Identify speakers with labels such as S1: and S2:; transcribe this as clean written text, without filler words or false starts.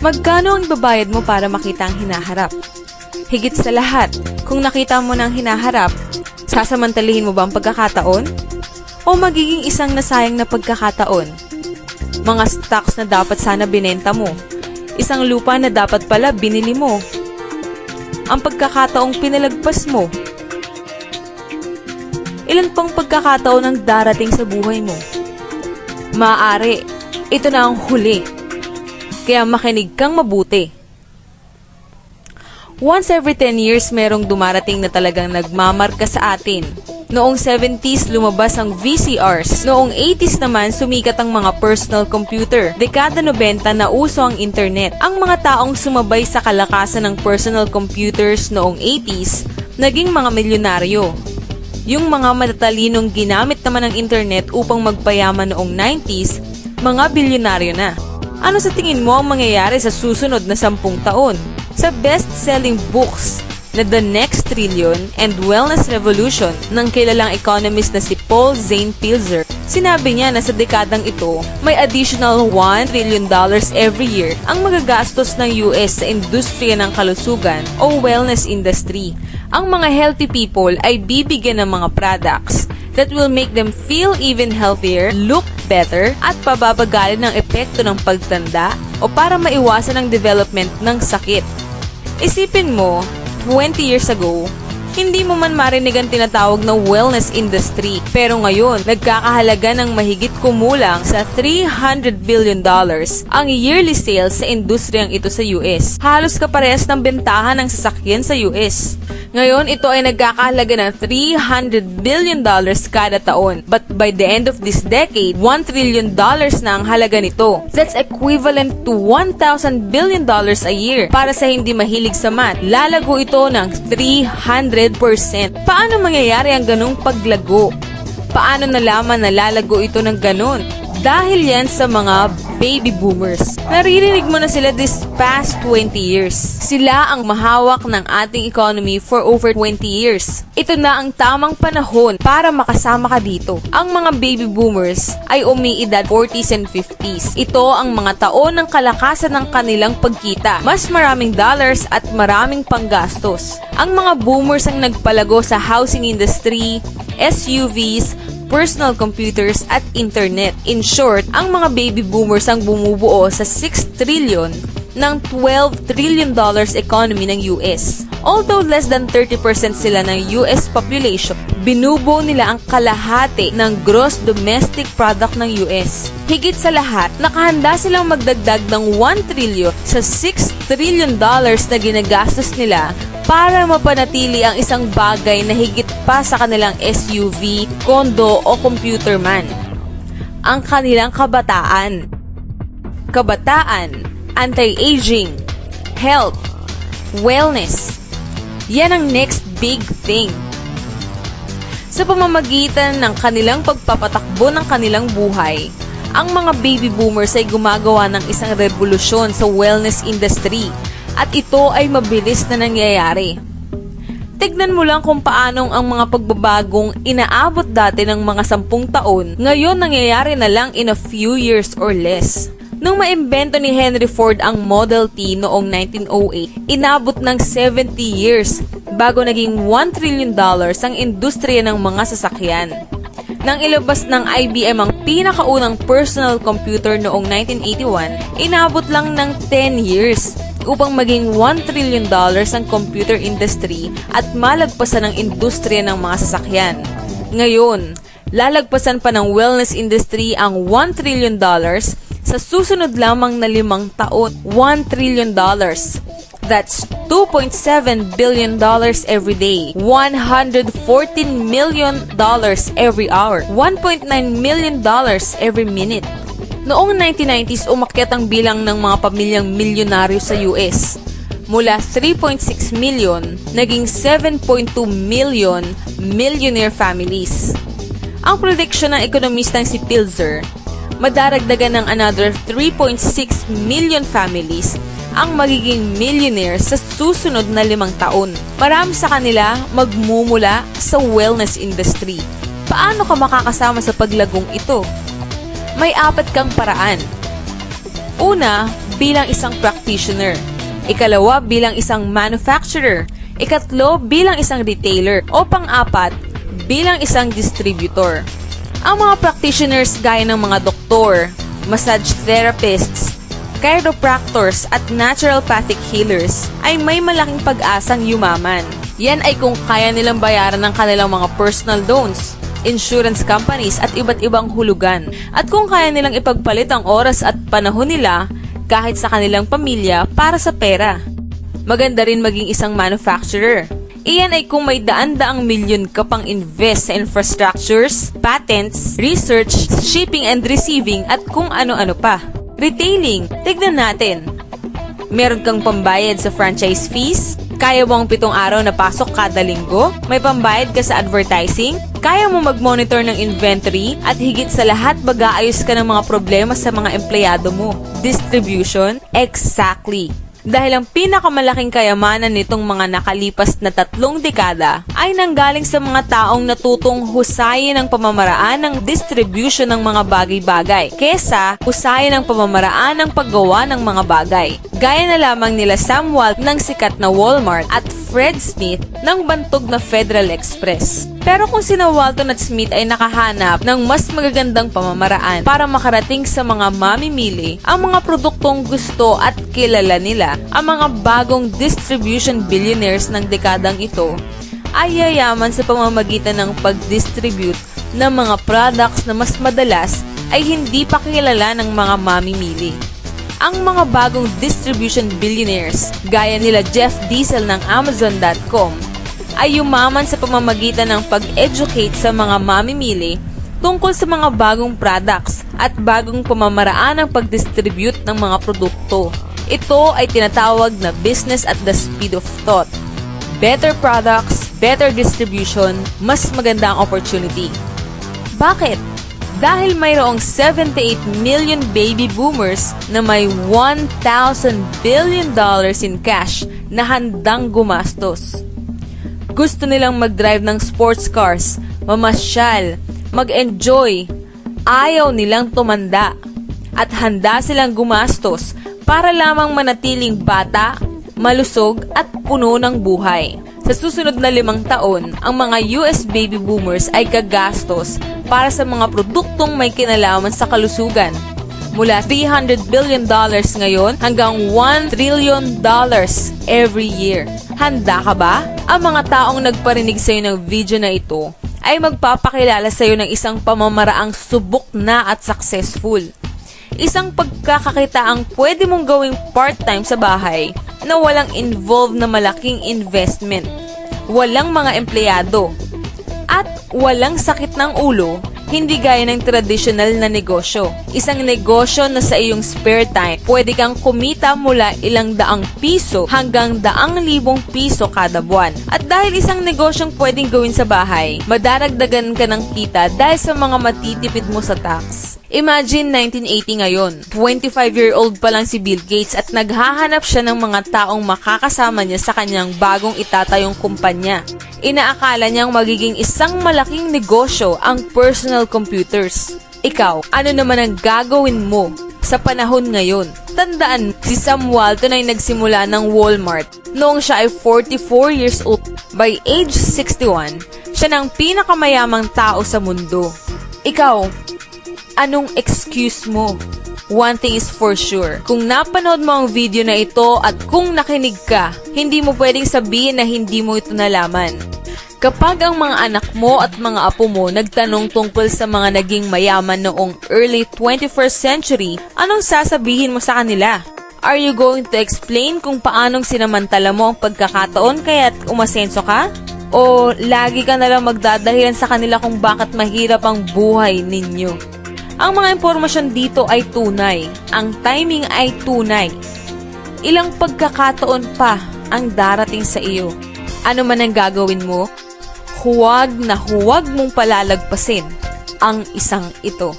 S1: Magkano ang ibabayad mo para makita ang hinaharap? Higit sa lahat, kung nakita mo ng hinaharap, sasamantalihin mo ba ang pagkakataon? O magiging isang nasayang na pagkakataon? Mga stocks na dapat sana binenta mo, isang lupa na dapat pala binili mo, ang pagkakataong pinalagpas mo. Ilan pang pagkakataon ang darating sa buhay mo? Maaari, ito na ang huli. Kaya makinig kang mabuti. Once every 10 years, merong dumarating na talagang nagmamarka sa atin. Noong 70s, lumabas ang VCRs. Noong 80s naman, sumikat ang mga personal computer. Dekada 90, nauso ang internet. Ang mga taong sumabay sa kalakasan ng personal computers noong 80s, naging mga milyonaryo. Yung mga matatalinong ginamit naman ng internet upang magpayaman noong 90s, mga bilyonaryo na. Ano sa tingin mo ang mangyayari sa susunod na 10 taon? Sa best-selling books na The Next Trillion and Wellness Revolution ng kilalang economist na si Paul Zane Pilzer, sinabi niya na sa dekadang ito, may additional $1 trillion every year ang magagastos ng US sa industriya ng kalusugan o wellness industry. Ang mga healthy people ay bibigyan ng mga products that will make them feel even healthier, look better, at pababagalin ng epekto ng pagtanda o para maiwasan ang development ng sakit. Isipin mo, 20 years ago, hindi mo man marinig ang tinatawag na wellness industry. Pero ngayon, nagkakahalaga ng mahigit kumulang sa $300 billion ang yearly sales sa industriyang ito sa US. Halos kaparehas ng bentahan ng sasakyan sa US. Ngayon, ito ay nagkakahalaga ng $300 billion kada taon. But by the end of this decade, $1 trillion na ang halaga nito. That's equivalent to $1,000 billion a year. Para sa hindi mahilig sa math, lalago ito ng 300%. Paano mangyayari ang ganong paglago? Paano nalaman na lalago ito ng ganon? Dahil yan sa mga baby boomers. Naririnig mo na sila this past 20 years. Sila ang mahawak ng ating economy for over 20 years. Ito na ang tamang panahon para makasama ka dito. Ang mga baby boomers ay umiidad 40s and 50s. Ito ang mga taon ng kalakasan ng kanilang pagkita. Mas maraming dollars at maraming panggastos. Ang mga boomers ang nagpalago sa housing industry, SUVs, personal computers at internet. In short, ang mga baby boomers ang bumubuo sa 6 trillion ng $12 trillion economy ng US. Although less than 30% sila ng US population, binubuo nila ang kalahati ng gross domestic product ng US. Higit sa lahat, nakahanda silang magdagdag ng 1 trillion sa $6 trillion na ginagastos nila para mapanatili ang isang bagay na higit pa sa kanilang SUV, kondo o computer man. Ang kanilang kabataan. Kabataan, anti-aging, health, wellness. Yan ang next big thing. Sa pamamagitan ng kanilang pagpapatakbo ng kanilang buhay, ang mga baby boomers ay gumagawa ng isang revolusyon sa wellness industry. At ito ay mabilis na nangyayari. Tignan mo lang kung paanong ang mga pagbabagong inaabot dati ng mga 10 taon, ngayon nangyayari na lang in a few years or less. Nung maimbento ni Henry Ford ang Model T noong 1908, inabot ng 70 years bago naging $1 trillion ang industriya ng mga sasakyan. Nang ilabas ng IBM ang pinakaunang personal computer noong 1981, inabot lang ng 10 years upang maging $1 trillion ang computer industry at malagpasan ang industriya ng mga sasakyan. Ngayon, lalagpasan pa ng wellness industry ang $1 trillion sa susunod lamang na 5 taon. $1 trillion. That's $2.7 billion every day, $114 million every hour, $1.9 million every minute. Noong 1990s, umakyat ang bilang ng mga pamilyang milyonaryo sa US. Mula 3.6 million, naging 7.2 million millionaire families. Ang prediction ng ekonomistang si Pilzer, madaragdagan ng another 3.6 million families ang magiging millionaire sa susunod na 5 taon. Marami sa kanila magmumula sa wellness industry. Paano ka makakasama sa paglagong ito? May 4 kang paraan. Una, bilang isang practitioner. Ikalawa, bilang isang manufacturer. Ikatlo, bilang isang retailer. O pang-apat, bilang isang distributor. Ang mga practitioners gaya ng mga doktor, massage therapists, chiropractors at naturopathic healers ay may malaking pag-asang yumaman. Yan ay kung kaya nilang bayaran ng kanilang mga personal loans, insurance companies at iba't ibang hulugan. At kung kaya nilang ipagpalit ang oras at panahon nila kahit sa kanilang pamilya para sa pera. Maganda rin maging isang manufacturer. Iyan ay kung may daan-daang milyon ka pang invest sa infrastructures, patents, research, shipping and receiving at kung ano-ano pa. Retailing, tignan natin. Meron kang pambayad sa franchise fees? Kaya mo ang 7 araw na pasok kada linggo? May pambayad ka sa advertising? Kaya mo mag-monitor ng inventory? At higit sa lahat, mag-aayos ka ng mga problema sa mga empleyado mo? Distribution? Exactly. Dahil ang pinakamalaking kayamanan nitong mga nakalipas na 3 dekada ay nanggaling sa mga taong natutong husayin ang pamamaraan ng distribution ng mga bagay-bagay kesa husayin ang pamamaraan ng paggawa ng mga bagay. Gaya na lamang nila Sam Walton ng sikat na Walmart at Fred Smith ng bantog na Federal Express. Pero kung sina Walton at Smith ay nakahanap ng mas magagandang pamamaraan para makarating sa mga mamimili ang mga produktong gusto at kilala nila, ang mga bagong distribution billionaires ng dekadang ito ay yayaman sa pamamagitan ng pag-distribute ng mga products na mas madalas ay hindi pa kilala ng mga mamimili. Ang mga bagong distribution billionaires gaya nila Jeff Bezos ng Amazon.com ay yumaman sa pamamagitan ng pag-educate sa mga mamimili tungkol sa mga bagong products at bagong pamamaraan ng pag-distribute ng mga produkto. Ito ay tinatawag na business at the speed of thought. Better products, better distribution, mas maganda ang opportunity. Bakit? Dahil mayroong 78 million baby boomers na may $1,000 billion in cash na handang gumastos. Gusto nilang mag-drive ng sports cars, mamasyal, mag-enjoy, ayaw nilang tumanda, at handa silang gumastos para lamang manatiling bata, malusog at puno ng buhay. Sa susunod na 5 taon, ang mga US baby boomers ay gagastos para sa mga produktong may kinalaman sa kalusugan. Mula $300 billion ngayon hanggang $1 trillion every year. Handa ka ba? Ang mga taong nagparinig sa iyo ng video na ito ay magpapakilala sa iyo ng isang pamamaraang subok na at successful. Isang pagkakakitaang pwede mong gawing part-time sa bahay na walang involved na malaking investment, walang mga empleyado, at walang sakit ng ulo, hindi gaya ng traditional na negosyo. Isang negosyo na sa iyong spare time, pwede kang kumita mula ilang daang piso hanggang daang libong piso kada buwan. At dahil isang negosyong pwedeng gawin sa bahay, madaragdagan ka ng kita dahil sa mga matitipid mo sa tax. Imagine 1980 ngayon, 25-year-old pa lang si Bill Gates at naghahanap siya ng mga taong makakasama niya sa kanyang bagong itatayong kumpanya. Inaakala niyang magiging isang malaking negosyo ang personal computers. Ikaw, ano naman ang gagawin mo sa panahon ngayon? Tandaan, si Sam Walton ay nagsimula ng Walmart noong siya ay 44 years old. By age 61, siya ng pinakamayamang tao sa mundo. Ikaw, anong excuse mo? One thing is for sure. Kung napanood mo ang video na ito at kung nakinig ka, hindi mo pwedeng sabihin na hindi mo ito nalaman. Kapag ang mga anak mo at mga apo mo nagtanong tungkol sa mga naging mayaman noong early 21st century, anong sasabihin mo sa kanila? Are you going to explain kung paanong sinamantala mo ang pagkakataon kaya't umasenso ka? O lagi ka nalang magdadahilan sa kanila kung bakit mahirap ang buhay ninyo? Ang mga impormasyon dito ay tunay. Ang timing ay tunay. Ilang pagkakataon pa ang darating sa iyo. Ano man ang gagawin mo, huwag na huwag mong palalagpasin ang isang ito.